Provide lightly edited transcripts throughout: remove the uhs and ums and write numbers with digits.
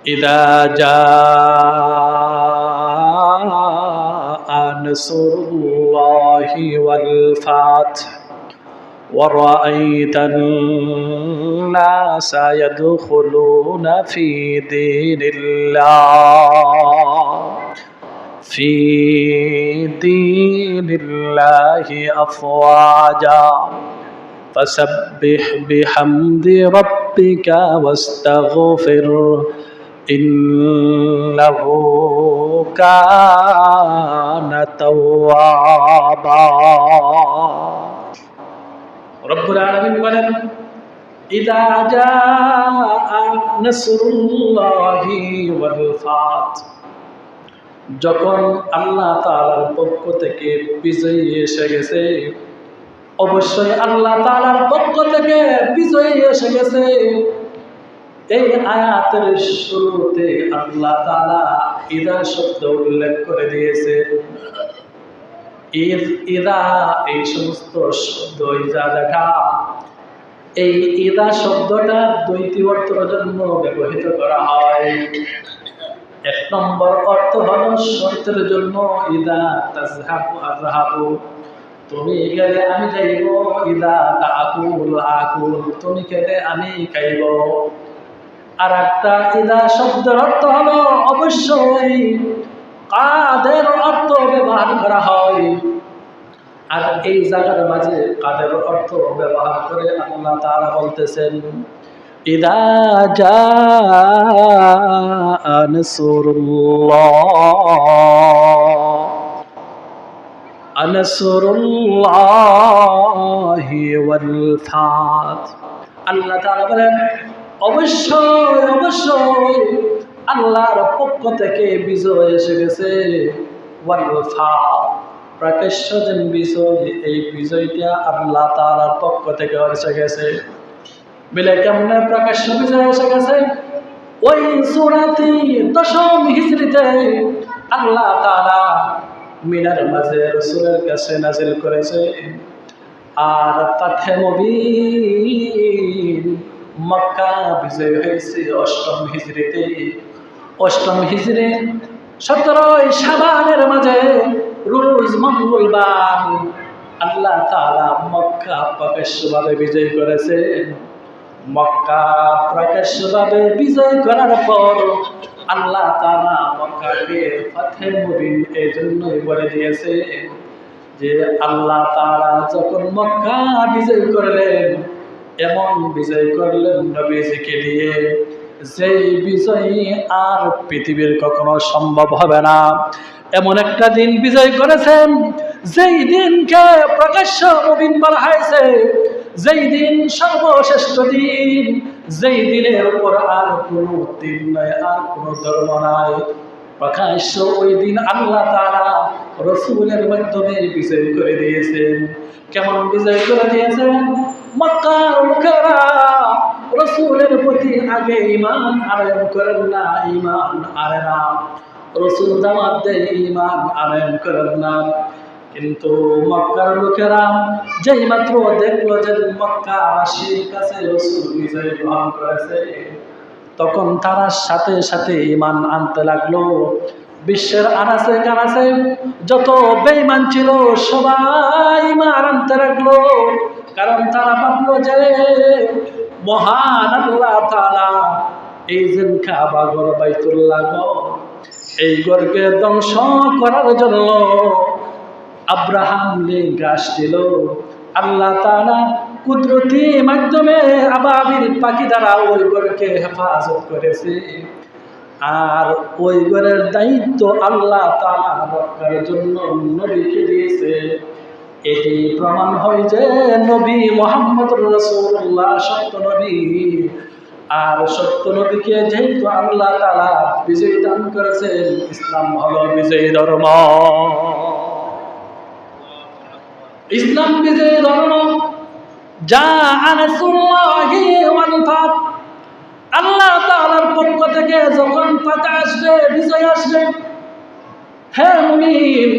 إذا جاء نصر الله والفتح ورأيت الناس يدخلون في دين الله أفواجا فسبح بحمد ربك واستغفر إنه كان توابا رب العالمين বলেন إذا جاء نصر الله والفتح যখন আল্লাহ তাআলার পক্ষ থেকে বিজয় এসে গেছে অবশ্যই আল্লাহ তাআলার পক্ষ থেকে বিজয় এসে গেছে। এই আয়াতের শুরুতে আল্লাহ তাআলা ইদা শব্দ উল্লেখ করে দিয়েছে। ইদা এই সমস্ত শব্দ ইদা দেখা এই ইদা শব্দটা দুইটি অর্থের জন্য ব্যবহৃত করা হয়। এক নম্বর অর্থ হলো শর্তের জন্য ইদা তাযহাবু আযহাবু তুমি গেলে আমি যাইব, ইদা তাকুল আকুল তুমি খেলে আমি খাইব। আর একটা ইদা শব্দের অর্থ হলো অবশ্যই কাদের অর্থ ব্যবহার করা হয়। আর এই জায়গার মাঝে কাদের অর্থ ব্যবহার করে আল্লাহ তাআলা বলতেছেন ইদা জাআ নাসরুল্লাহি ওয়াল ফাত। আল্লাহ তাআলা বলেন অবশ্যই অবশ্যই আল্লাহর পক্ষ থেকে বিজয় এসে গেছে। ওয়াল ফাত প্রকাশ্য যে বিজয়, এই বিজয়টা আল্লাহ তাআলার পক্ষ থেকে এসে গেছে। বলে কেমনে প্রকাশ্য বিজয় এসে গেছে? ওই সূরাটি 10ম হিজরিতে আল্লাহ তাআলা মিনার মাঝে রাসূলের কাছে নাযিল করেছে। আর ফাতহে মুবিন মক্কা বিজয় হয়েছে 8ম হিজরিতে। 8ম হিজরি 17 শাবানের মাঝে রোজ মঙ্গলবার আল্লাহ তাআলা মক্কা প্রকাশ্যভাবে বিজয় করেছে। মক্কা প্রকাশ্যভাবে বিজয় করার পর আল্লাহ তাআলা মক্কাকে ফাতহে মুবিন এই জন্যই বলে দিয়েছে যে আল্লাহ তাআলা যখন মক্কা বিজয় করলেন এমন বিজয় করলেন নবীজিকে দিয়ে যেই বিজয় আর পৃথিবীর কখনো সম্ভব হবে না। এমন একটা দিন বিজয় করেছেন যেই দিনকে প্রকাশ্য মুবিন বলা হয়েছে, যেই দিন সর্বশ্রেষ্ঠ দিন, যেই দিনের উপর আর কোনো দিন নয়, আর কোনো ধর্ম নাই। প্রকাশ্য ওই দিন আল্লাহ তাআলা রাসূলের মাধ্যমে বিজয় করে দিয়েছেন। কেমন বিজয় করে দিয়েছেন? মক্কার লোকেরা রাসূলের প্রতি আগে ঈমান আনয়ন করেন না, ঈমান আনে না। রাসূল দাওয়াত দেয়, ঈমান আনয়ন করেন না। কিন্তু মক্কার লোকেরা যেই মাত্র দেখলো যে মক্কাবাসীর কাছে রাসূল বিজয় গ্রহণ করেছে, তখন তারা সাথে সাথে ঈমান আনতে লাগলো। বিশ্বের আনাচে কানাচে যত বেঈমান ছিল সবাই ঈমান আনতে লাগলো। কারণ তারা ভাবলো যে মহান আল্লাহ তাআলা এই যে কাবা ঘর বাইতুল্লাহ এই ঘরকে ধ্বংস করার জন্য আব্রাহাম লিঙ্ক আসছিল। আল্লাহ তাআলা কুদরতি মাধ্যমে আবাবিল পাখি দ্বারা ওই ঘরকে হেফাজত করেছে। আর ওই ঘরের দায়িত্ব আল্লাহ তাআলা রক্ষার জন্য নবীকে দিয়েছে। এটি প্রমাণ হয় যে নবী মুহাম্মদুর রাসূলুল্লাহ সত্য নবী। আর সত্য নবীকে যেহেতু আল্লাহ তাআলা বিজয় দান করেছেন, ইসলাম হলো বিজয়ী ধর্ম। ইসলাম বিজয়ী ধর্ম। যা নাসরুল্লাহি ওয়াল ফাত, আল্লাহ তাআলার পক্ষ থেকে যখন ফাতহ আসবে, বিজয় আসবে। হ্যাঁ মুমিন,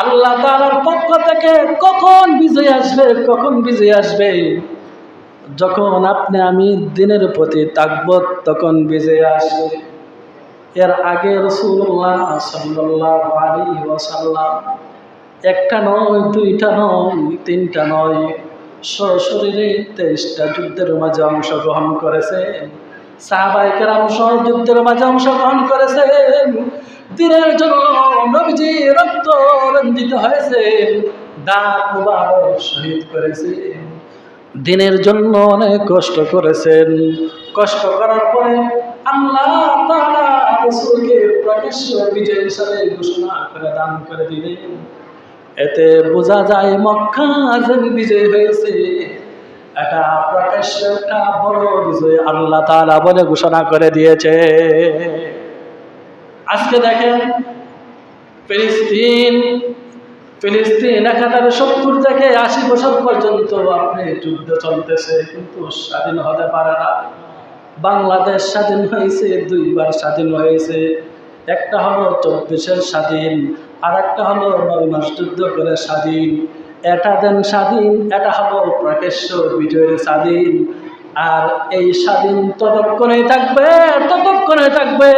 আল্লাহ তাআলার পক্ষ থেকে কখন বিজয় আসবে? কখন বিজয় আসবে? যখন আপনি আমি দিনের প্রতি থাকব তখন বিজয় আসবে। এর আগে রাসূলুল্লাহ সাল্লাল্লাহু আলাইহি ওয়াসাল্লাম একটা নয়, দুইটা নয়, তিনটা নয়, সশরীরে 23টা যুদ্ধের মাঝে অংশগ্রহণ করেছেন। সাহাবায়ে কেরাম সহ যুদ্ধের মাঝে অংশগ্রহণ করেছেন। দিনের জন্য নবীজি রক্ত রঞ্জিত হয়েছেন, দাঁত মুবারক শহীদ করেছেন। দিনের জন্য অনেক কষ্ট করেছেন। কষ্ট করার পরে আল্লাহ তাআলা রাসূলকে প্রকাশ্য বিজয় হিসাবে ঘোষণা করে দান করে দিলেন। এতে বোঝা যায় মক্কা যে বিজয় হয়েছে, এটা প্রকাশ্য একটা বড় বিজয় আল্লাহ তাআলা বলে ঘোষণা করে দিয়েছে। আজকে দেখেন ফিলিস্তিন একাধারে 70 থেকে 80 বছর পর্যন্ত আপনি যুদ্ধ চলতেছে, কিন্তু স্বাধীন হতে পারে না। বাংলাদেশ স্বাধীন হয়েছে, 2বার স্বাধীন হয়েছে। একটা হলো 24-এর স্বাধীন, আর একটা হলো 9 মাস যুদ্ধ করে স্বাধীন। এটা দেন স্বাধীন, এটা হলো প্রকাশ্য বিজয়ের স্বাধীন। আর এই স্বাধীন ততক্ষণে থাকবে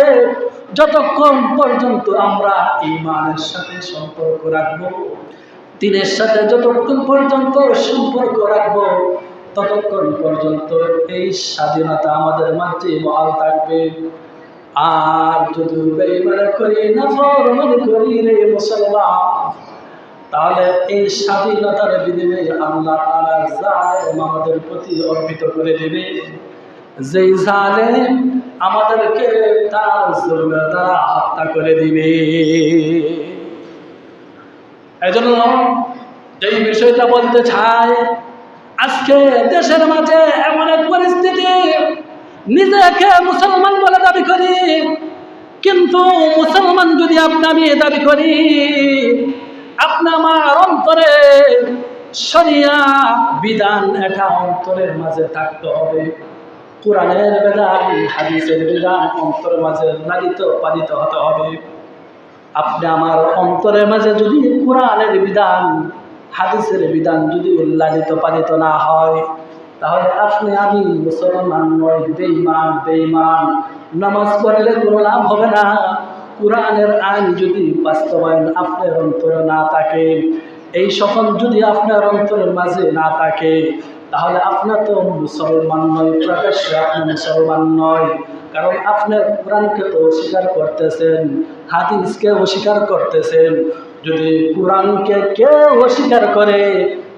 যতক্ষণ পর্যন্ত আমরা ঈমানের সাথে সম্পর্ক রাখবো, দ্বীনের সাথে যতক্ষণ পর্যন্ত সম্পর্ক রাখবো, ততক্ষণ পর্যন্ত এই স্বাধীনতা আমাদের মাঝে বহাল থাকবে। আর যদি বেঈমানি করি, নাফরমানি করি রে মুসলমান, তাহলে এই স্বাধীনতার বিনিময়ে আল্লাহ তাআলা জালেম আমাদের প্রতি অর্পিত করে দেবে। যেই জালেম আমাদেরকে তার জুলমের দ্বারা হত্যা করে দিবে। এজন্য যেই বিষয়টা বলতে চাই, আজকে দেশের মাঝে এমন এক পরিস্থিতি, নিজেকে মুসলমান বলে দাবি করি, কিন্তু মুসলমান যদি আমি দাবি করি, আপনি আমার অন্তরে শরিয়া বিধান এটা অন্তরের মাঝে থাকতে হবে। কোরআনের বিধান, হাদিসের বিধান অন্তরের মাঝে লালিত পালিত হতে হবে। আপনি আমার অন্তরের মাঝে যদি কোরআনের বিধান, হাদিসের বিধান যদি লালিত পালিত না হয়, তাহলে আমি মুসলমান নয়, বেঈমান। নামাজ পড়লে কোনো লাভ হবে না। কোরআনের আইন যদি বাস্তবায়ন আপনার অন্তরে না থাকে, এই সকল যদি আপনার অন্তরের মাঝে না থাকে, তাহলে আপনার তো মুসলমান নয়, প্রকাশ্যে আপনি মুসলমান নয়। কারণ আপনার কোরআনকে তো অস্বীকার করতেছেন, হাদিসকে অস্বীকার করতেছেন। যদি কোরআনকে কেউ অস্বীকার করে,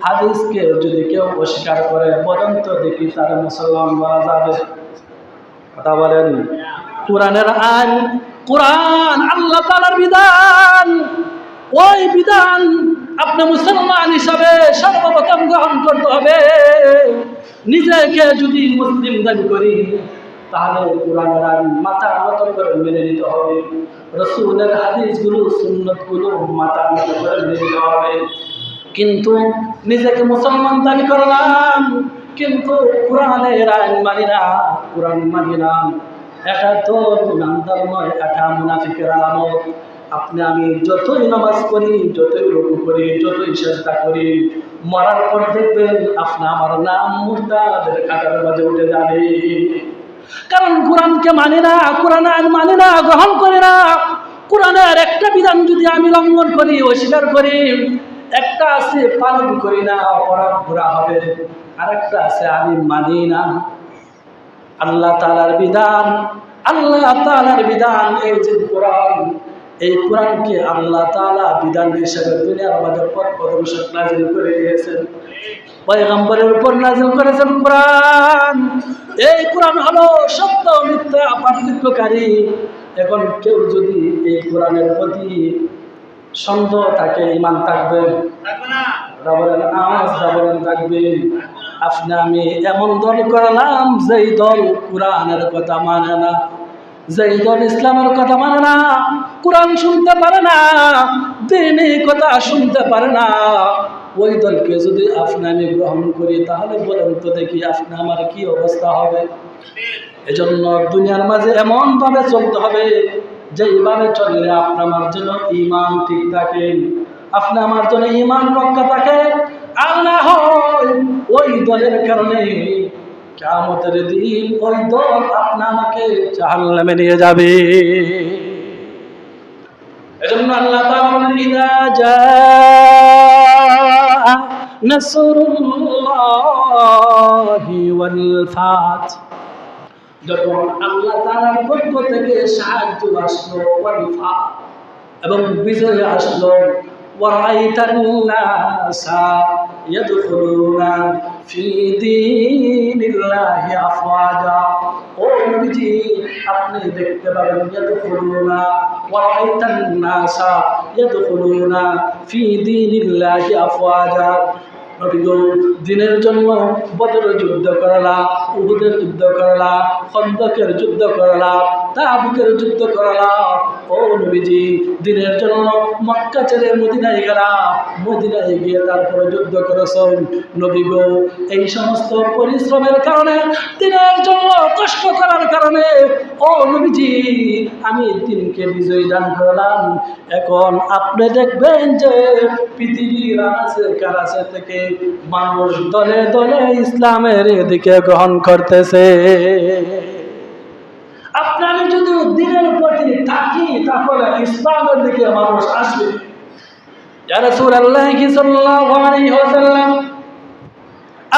হাদিসকে যদি কেউ অস্বীকার করে, বলেন তো দেখি তারা মুসলমান বলা যাবে? কথা বলেন। কোরআনের আইন, কোরআন আল্লাহ তাআলার বিধান, ওই বিধান আপনি মুসলমান হিসাবে সর্বপ্রথম গ্রহণ করতে হবে। নিজেকে যদি মুসলিম দাবি করি, তাহলে কোরআনের আইন মাথা নত করে মেনে নিতে হবে। রাসূলের হাদিসগুলো, সুন্নতগুলো মাথা নত করে মেনে নিতে হবে। কিন্তু নিজেকে মুসলমান দাবি করলাম, কিন্তু কোরআনের আইন মানি না, কোরআন মানি না, এটা তো ইমানদার নয়, এটা মুনাফিকের আলামত। আমি যতই নামাজ পড়ি, যতই রুকু করি, যতই সিজদা করি, মরার পর দেখবেন আমার নাম মুরতাদের কাতার মাঝে উঠে যাবে। কারণ কোরআনকে মানি না, কোরআন আইন মানি না, গ্রহণ করি না। কোরআনের একটা বিধান যদি আমি লঙ্ঘন করি, অস্বীকার করি, একটা আছে পালন করি না, অপরাধ পুরা হবে। আরেকটা আছে আমি মানি না। আল্লাহ তাআলার বিধান, এই যে কোরআন, এই কোরআনকে আল্লাহ তাআলা বিধান হিসেবে দুনিয়ার মাঝে পথ প্রদর্শক নাযিল করে দিয়েছেন, পয়গম্বরের উপর নাযিল করেছেন কোরআন। এই কোরআন হলো সত্য মিথ্যা পার্থক্যকারী। এখন কেউ যদি এই কোরআনের প্রতি সন্দেহ থাকে, ঈমান থাকবে না? থাকবে। আমি এমন দল করলাম যেই দল কোরআনের কথা মানে না, যেই দল ইসলামের কথা মানে না, কোরআন শুনতে পারে না, দ্বীনি কথা শুনতে পারে না, ওই দলকে যদি আমি গ্রহণ করি, তাহলে বলেন তো দেখি আমার কি অবস্থা হবে? এজন্য দুনিয়ার মাঝে এমন ভাবে চলতে হবে, যেইভাবে চললে আমার জন্য ঈমান ঠিক থাকে, আমার জন্য ঈমান রক্ষা থাকে। আর না হয় ওই দলের কারণে কিয়ামতের দিন ওই দল আপনাকে জাহান্নামে নিয়ে যাবে। এজন্য আল্লাহ তাআলা বলেন, ইযা জাআ নাসরুল্লাহি ওয়াল ফাত, যখন আল্লাহ তাআলার পক্ষ থেকে সাহায্য আসলো, ওয়াল ফাত এবং বিজয় আসলো, ওয়ারাইতান নাসা ইয়াদখুলুনা ফি দীনিল্লাহি আফওয়াজা, ও নবীজি আপনি দেখতে পাবেন, ইয়াদখুলুনা ওয়ারাইতান নাসা ইয়াদখুলুনা ফি দীনিল্লাহি আফওয়াজা, নবীগো দিনের জন্য বদরের যুদ্ধ করলা, উহুদের যুদ্ধ করলা, খন্দকের যুদ্ধ করলা, তাবুকের যুদ্ধ করলা, ও নবীজি দিনের জন্য মক্কা ছেড়ে মদিনায় গেলা, মদিনায় গিয়ে তারপরে যুদ্ধ করেছেন। নবীগো এই সমস্ত পরিশ্রমের কারণে, দিনের জন্য কষ্ট করার কারণে, ও নবীজি আমি দিনকে বিজয় দান করলাম। এখন আপনি দেখবেন যে পৃথিবীর আনাচে কানাচে থেকে মানুষ দলে দলে ইসলামের দিকে গ্রহণ করতেছে। আপনার যদি দিনের প্রতি থাকি তাহলে ইসলামের দিকে মানুষ আসবে। ইয়া রাসূলুল্লাহ সাল্লাল্লাহু আলাইহি ওয়াসাল্লাম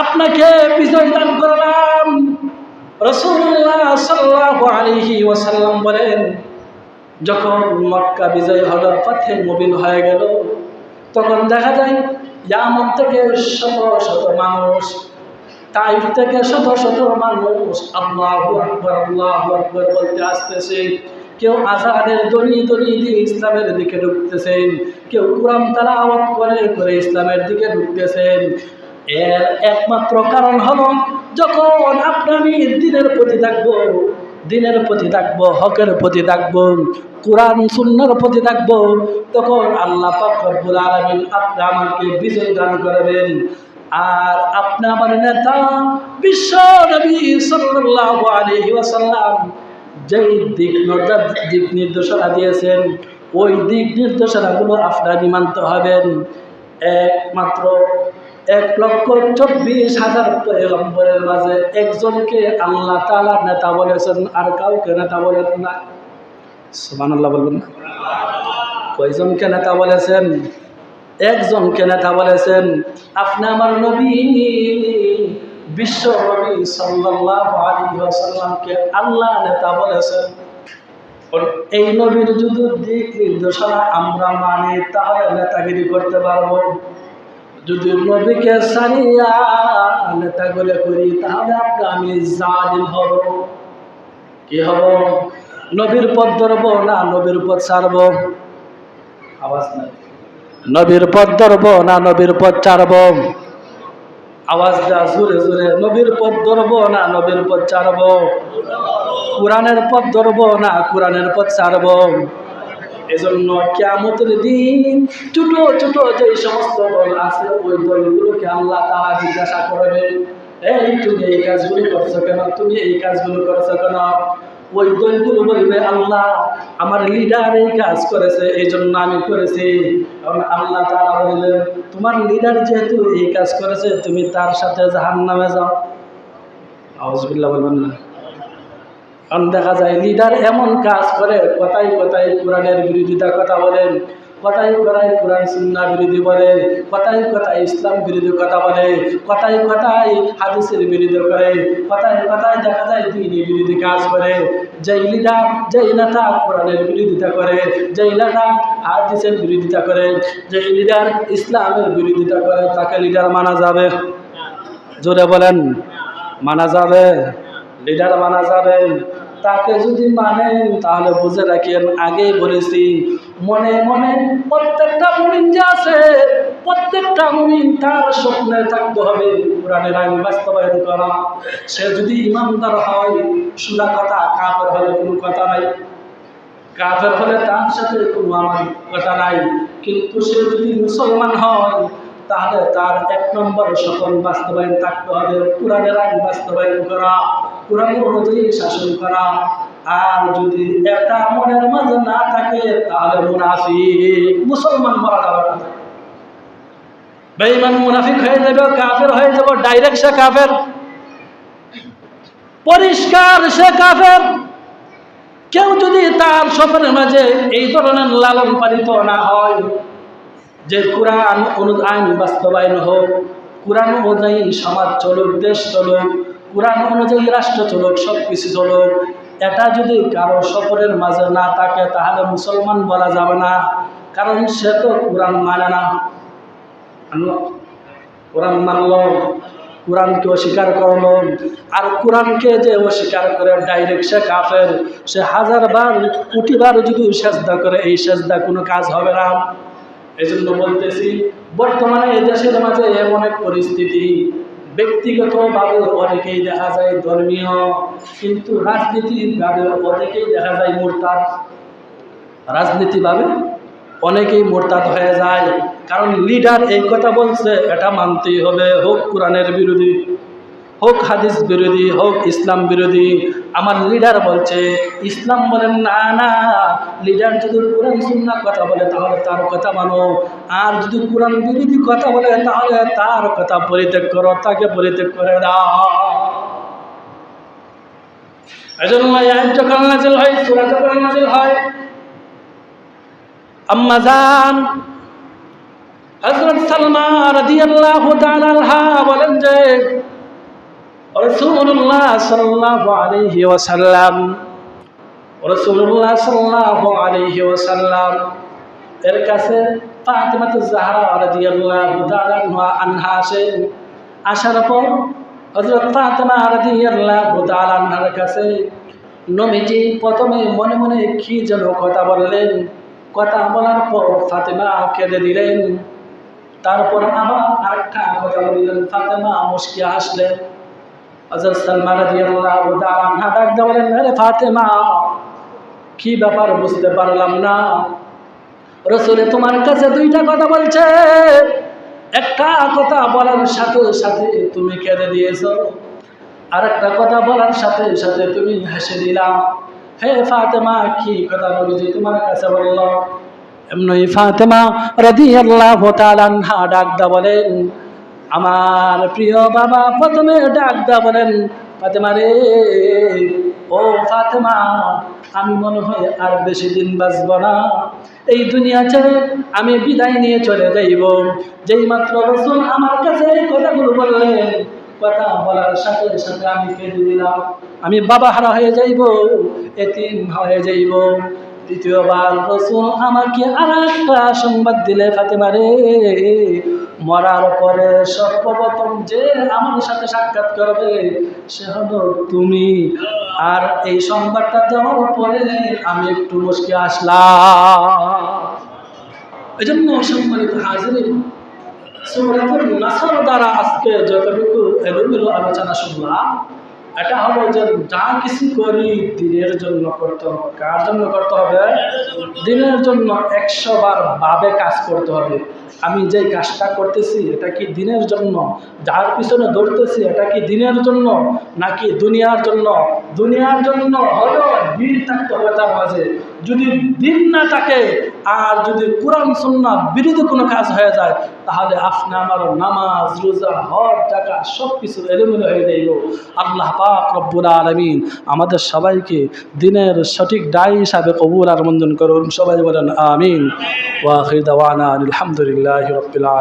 আপনাকে বিজয় দান করলাম। রাসূলুল্লাহ সাল্লাল্লাহু আলাইহি ওয়াসাল্লাম বলেন, যখন মক্কা বিজয় হলো, ফাতহে মুবিন হয়ে গেল, তখন দেখা যায় ইয়ামান থেকে শত শত মানুষ, তাইফ থেকে শত শত মানুষ আল্লাহু আকবার আল্লাহু আকবার বলতে আসতেছে। কেউ আযানের ধ্বনি ধ্বনি দিয়ে ইসলামের দিকে ঢুকতেছেন, কেউ কোরআন তেলাওয়াত করে করে ইসলামের দিকে ঢুকতেছেন। এর একমাত্র কারণ হলো, যখন আপনি দিনের প্রতি থাকবো, দিনের প্রতি থাকবো, হকের প্রতি থাকবো, কোরআন সুন্নাহর প্রতি থাকবো, তখন আল্লাহ পাক রব্বুল আলামিন আপনি আমাকে বিজয় দান করবেন। আর আপনি আমার নেতা বিশ্ব নবী সাল্লাল্লাহু আলাইহি ওয়াসাল্লাম যেই দিক নির্দেশনা দিয়েছেন, ওই দিক নির্দেশনাগুলো আপনারা মানতে হবেন। একমাত্র 1,24,000 পয়গম্বরের মাঝে একজনকে আল্লাহ তাআলা নেতা বলেছেন, আর কাউকে নেতা বলেন না। সুবহানাল্লাহ বলবেন না? কয়জনকে নেতা বলেছেন? একজনকে নেতা বলেছেন। আপনি আমার নবী বিশ্ব নবী সাল্লাল্লাহু আলাইহি ওয়াসাল্লামকে আল্লাহ নেতা বলেছেন। এই নবীর যদি দিক নির্দেশনা আমরা মানি তাহলে নেতাগিরি করতে পারবো। যদি নবীকে সারিয়া নেতাগিরি করি তাহলে আমি জালিম হব। কি হব? নবীর পথ ধরবো না নবীর পথ ছাড়বো? আওয়াজ নাই। নবীর পথ ধরবো না নবীর পথ ছাড়বো? আওয়াজ দা জোরে জোরে। নবীর পথ ধরবো না নবীর পথ ছাড়বো? কোরআনের পথ ধরবো না কোরআনের পথ ছাড়বো? এজন্য কিয়ামতের দিন ছোট ছোট যে সমস্ত দল আছে, ওই দলগুলোকে আল্লাহ তাআলা জিজ্ঞাসা করবে, এই তুমি এই কাজগুলো করছো কেন, তুমি এই কাজগুলো করছো কেন? ওই দলগুলো বলবে, আল্লাহ আমার লিডার এই কাজ করেছে এই জন্য আমি করেছি। আল্লাহ তাআলা বললেন, তোমার লিডার যেহেতু এই কাজ করেছে তুমি তার সাথে জাহান্নামে যাও। আউযুবিল্লাহ বলবেন না? কারণ দেখা যায় লিডার এমন কাজ করে, কথায় কথায় কোরআনের বিরোধিতা কথা বলেন, কথায় কথায় কোরআন সুন্নাহ বিরোধী বলে, কথায় কথায় ইসলাম বিরোধী কথা বলে, কথায় কথায় হাদিসের বিরোধী করে, কথায় কথায় দেখা যায় দ্বীনি বিরোধী কাজ করে। যেই লিডার, যেই নেতা কোরআনের বিরোধিতা করে, যেই নেতা হাদিসের বিরোধিতা করে, যেই লিডার ইসলামের বিরোধিতা করে, তাকে লিডার মানা যাবে? জোরে বলেন, মানা যাবে? লিডার মানা যাবে? তাকে যদি মানেন তাহলে বুঝে রাখেন, আগেই বলেছি, মনে মনে প্রত্যেকটা মুমিন যে আছে, প্রত্যেকটা মুমিন তার স্বপ্নে থাকতে হবে কোরআনের আইন বাস্তবায়ন করা। সে যদি ইমানদার হয় সোজা কথা, কাফের হলে কোনো কথা নাই, কাফের হলে তার সাথে কোনো আমার কথা নাই। কিন্তু সে যদি মুসলমান হয় তাহলে তার 1 নম্বর স্বপ্ন বাস্তবায়ন থাকতে হবে কোরআনের আইন বাস্তবায়ন করা, কোরআন অনুযায়ী শাসন করা। আর যদি এটা মনের মাঝে না থাকে তাহলে মুনাফিক, মুসলমান বলা যাবে না, বেঈমান মুনাফিক হয়ে যাবে, কাফের হয়ে যাবে, ডাইরেক্ট সে কাফের। পরিষ্কার সে কাফের। কেউ যদি তার সফরের মাঝে এই ধরনের লালন পালিত না হয় যে কোরআন আইন বাস্তবায়ন হোক, কোরআন অনুযায়ী সমাজ চলুক, দেশ চলুক, কোরআন অনুযায়ী রাষ্ট্র চলুক, সব কিছু চলুক, এটা যদি কারো সফরের মাঝে না থাকে তাহলে মুসলমান বলা যাবে না, কারণ সে তো কোরআন মানে না। কোরআন মানল, কোরআনকে অস্বীকার করলো, আর কোরআনকে যে অস্বীকার করে ডাইরেক্ট সে কাফের। সে 1000 বার কোটিবার যদি সেজদা করে, এই সেজদা কোনো কাজ হবে না। এই জন্য বলতেছি, বর্তমানে এই দেশের মাঝে এমন এক পরিস্থিতি, ব্যক্তিগতভাবে অনেকেই দেখা যায় ধর্মীয়, কিন্তু রাজনীতিভাবে অনেকেই দেখা যায় মুরতাদ। রাজনীতিভাবে অনেকেই মোরতাদ হয়ে যায়, কারণ লিডার এই কথা বলছে, এটা মানতেই হবে, হোক কোরআনের বিরোধী, হোক হাদিস বিরোধী, হোক ইসলাম বিরোধী। আমার লিডার বলছে, ইসলাম বলেন না না, লিডার যদি কোরআন সুন্নাহ কথা বলে তাহলে তার কথা মানো, আর যদি কোরআন বিরোধী কথা বলে তাহলে তার কথা পরিত্যাগ করো, তাকে পরিত্যাগ করে দাও। এজন্য আয়াত যখন নাযিল হয়, সূরা যখন নাযিল হয়, আম্মা জান হযরত সালমা রাদিয়াল্লাহু তাআলা আনহা বলেন যে রাসূলুল্লাহ সাল্লাল্লাহু আলাইহি ওয়াসাল্লাম এর কাছে ফাতিমাতুজ জাহরা রাদিয়াল্লাহু তাআলা আনহা আসার পর হযরত ফাতিমা রাদিয়াল্লাহু তাআলা আনহার কাছে নবীজি প্রথমে মনে মনে কি যেন কথা বললেন। কথা বলার পর ফাতেমা কেঁদে দিলেন, তারপর আবার আরেকটা কথা বললেন, ফাতেমা মুস্কি হাসলেন। হযরত সালমা রাদিয়াল্লাহু তাআলা আনহা ডাক দিয়ে বলেন, আরে ফাতেমা, কি ব্যাপার বুঝতে পারলাম না, রাসূল তোমার কাছে দুইটা কথা বলছে, একটা কথা বলার সাথে সাথে তুমি কেঁদে দিয়েছো, আরেকটা কথা বলার সাথে সাথে তুমি হেসে দিলা। হে ফাতেমা, কি কথা নবীজি তোমার কাছে বলল? এমনি ফাতেমা রাদিয়াল্লাহু তাআলা আনহা ডাক দা বলেন, আমার প্রিয় বাবা প্রথমে ডাক দা বলেন, ফাতেমা রে, ও ফাতেমা, আমি মনে হয় আর বেশি দিন বাঁচব না, এই দুনিয়া ছেড়ে আমি বিদায় নিয়ে চলে যাইব। যেই মাত্র রাসূল আমার কাছে এই কথাগুলো বললেন, কথা বলার সাথে সাথে আমি কেঁদে দিলাম, আমি বাবা হারা হয়ে যাইব, এতিম হয়ে যাইব। দ্বিতীয়বার রাসূল আমাকে আরেকটা সংবাদ দিলে, ফাতেমা রে, মরার পরে সর্বপ্রথম যে আমার সাথে সাক্ষাৎ করবে সে হলো তুমি। আর এই সংবাদটা দেওয়ার পরে আমি একটু মুচকি আসলাম। এই জন্য সম্মানিত হাজিরিন, সূরাতুন নাসর দ্বারা আজকে যতটুকু এলোমেলো আলোচনা শুনলাম, এটা হলো যে যা কিছু করি দিনের জন্য করতে হবে। কার জন্য করতে হবে? দিনের জন্য। 100 বার ভাবে কাজ করতে হবে, আমি যে কাজটা করতেছি এটা কি দিনের জন্য, যার পিছনে দৌড়তেছি এটা কি দিনের জন্য নাকি দুনিয়ার জন্য। দুনিয়ার জন্য হলো দিন থাকতে হবে তার মাঝে, যদি দিন না থাকে আর যদি কোরআন সুন্নাহ বিরোধী কোনো কাজ হয়ে যায় তাহলে আপনি আমার নামাজ, রোজা, হজ, যাকাত সব কিছু এলোমেলো হয়ে যাইব। আল্লাহ পাক রব্বুল আলামিন আমাদের সবাইকে দিনের সঠিক দায়ী হিসাবে কবুল আর মঞ্জুর করুন। সবাই বলেন আমিন। ওয়া আখির দাওয়ানা আলহামদুলিল্লাহি রাব্বিল আলামিন।